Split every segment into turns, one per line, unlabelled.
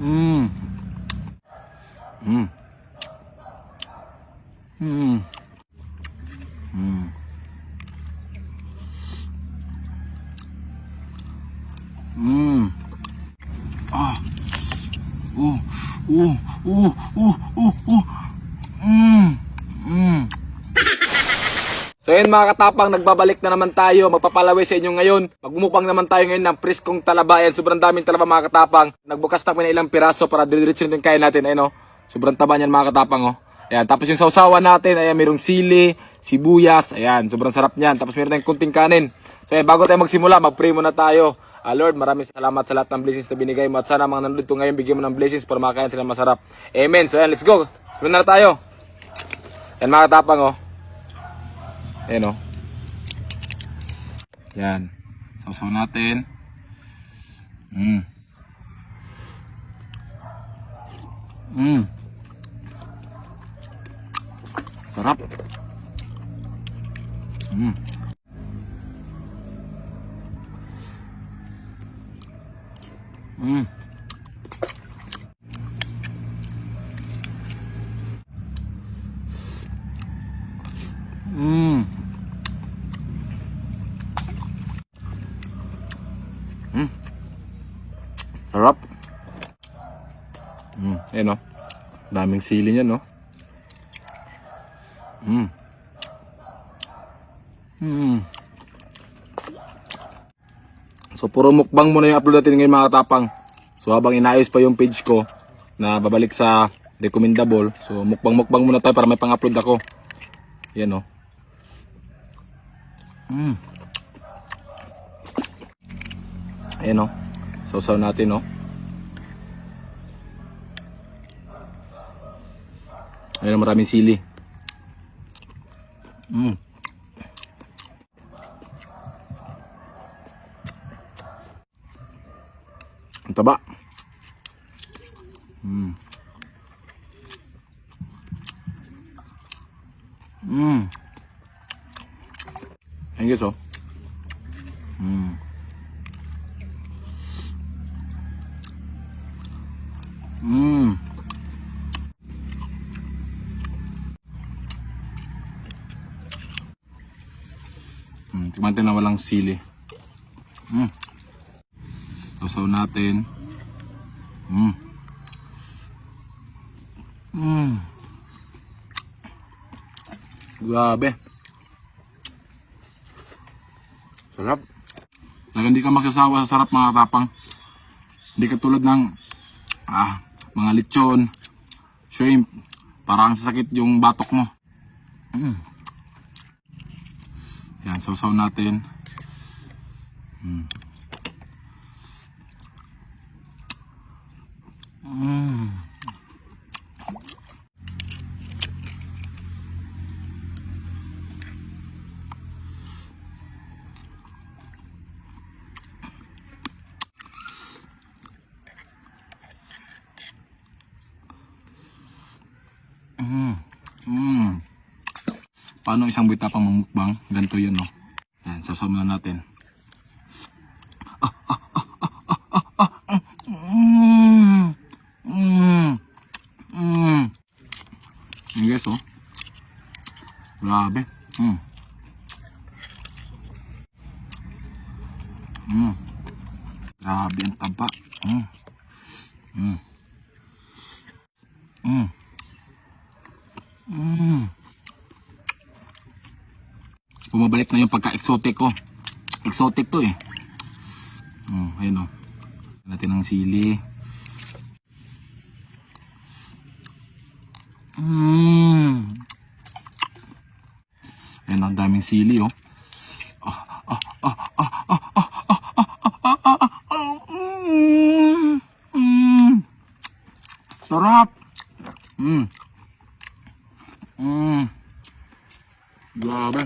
Mm. Mm. Mm. Mm. Mm. Ah. Uh. Mm. Mm. So yun mga katapang, nagbabalik na naman tayo. Magpapalaway sa inyo ngayon. Magmumukbang naman tayo ngayon ng priskong talaba. Ayan, sobrang daming talaba mga katapang. Nagbukas na kami ng ilang piraso para diretso na yung kaya natin. Ayan, oh. Sobrang taba niyan mga katapang, oh. Ayan, tapos yung sausawan natin, ayan, mayroong sili, sibuyas. Ayan, sobrang sarap niyan. Tapos mayroon tayong kunting kanin. So ayan, bago tayo magsimula, mag-pray muna tayo. Lord, maraming salamat sa lahat ng blessings na binigay mo. At sana mga nandito ngayon, bigyan mo ng blessings para makakain sila masarap. Amen. So ayan, let's go. Muna na tayo. Ayan mga katapang, oh. Ayan, oh. Yan. Sausaw natin. Mm. Mm. Sarap. Mm. Mm. Mm. Mm. Sarap. Ayan, oh. Daming sili niyan, no? Mm. Mm. So puro mukbang muna yung upload natin ngayon mga katapang. So habang inaayos pa yung page ko na babalik sa recommendable, so mukbang muna tayo para may pang-upload ako. Yan, oh. Mm. Ayan, oh. Sausaw natin, oh. Ayan, maraming sili. Mm. Ang taba. Mm. Mm. Ayan guys, oh. Mm. Mm. Kumante na walang sili. Mm. Sausaw natin. Mm. Mm. Grabe. Sarap. Talagang hindi ka magsasawa sa sarap mga katapang. Hindi katulad ng mga lechon, shrimp. Parang sasakit yung batok mo. Mm. Yan, sausaw natin. Mm. Mm. Mm. Mm. Paano isang buwita pang mamukbang? Ganito yun, no? Yan, sausaw na natin. Mm. Mm. Mm. Yan guys, oh. Grabe. Mm. Mm. Grabe ang taba. Mm. Mm. Mm. Mm. Bumabalik na yung pagka-exotic ko. Exotic to eh. Ayun, oh. Natin ng sili. Ayun, ang daming sili, oh. Sarap. Grabe.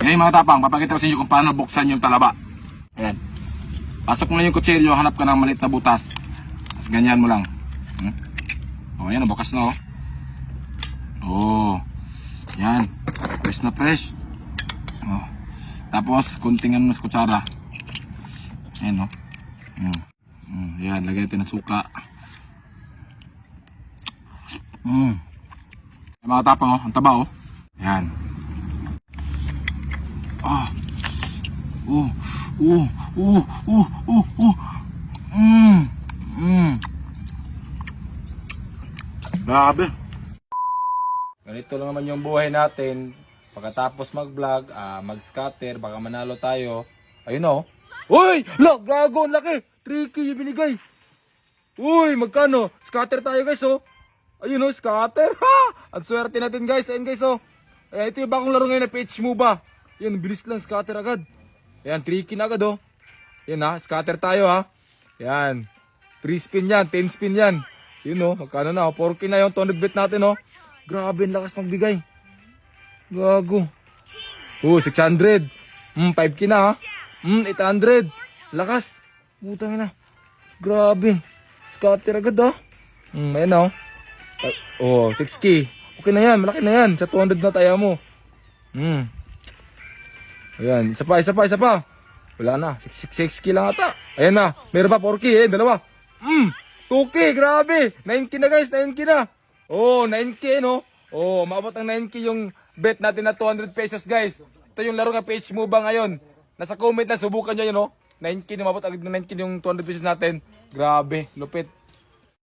Ngayon mga tapang, papakita ko sa inyo kung paano buksan yung talaba. Ayan. Pasok mo na yung kutsilyo, hanap ka ng maliit na butas. Tapos ganyan mo lang. O, ayan, bukas na, oh. Oh. Yan. Fresh na fresh. Oh. Tapos, kunting ano sa kutsara. Ayan, oh. Yan, lagyan natin ng suka. Ay, mga tapang, oh. Ang taba, oh. Ayan. Ah. Uh. Grabe. Ganito lang naman yung buhay natin. Pagkatapos mag-vlog, mag-scatter, baka manalo tayo. Ayun oh. Uy! Gago! Ang laki! 3K yung binigay. Uy! Magkano? Scatter tayo guys oh. Ayun oh, scatter. Ha! Ang swerte natin guys. Ayun guys oh. Ayan, ito yung bagong laro ngayon na PH Move. Yan, bilis lang. Scatter agad. Ayan, 3K na agad oh. Yan ha. Scatter tayo ha. Yan. 3 spin yan. 10 spin yan. Yun oh. Magkano na oh. 4K na yung 200 bet natin oh. Grabe, ang lakas magbigay. Gago. 600. 5K na ha. 800. Lakas. Putang na. Grabe. Scatter agad ha. Ayan oh. 6K. Okay na yan. Malaki na yan. Sa 200 na tayo mo. Ayan. Isa pa. Wala na. 6K lang ata. Ayan na. Meron pa 4K dalawa. 2K. Grabe. 9K na guys. 9K na. 9K no. Maabot ang 9K yung bet natin na 200 pesos guys. Ito yung laro ng PH Move ngayon. Nasa comment na subukan nyo yun 9K, umabot agad ng 9K yung 200 pesos natin. Grabe, lupit.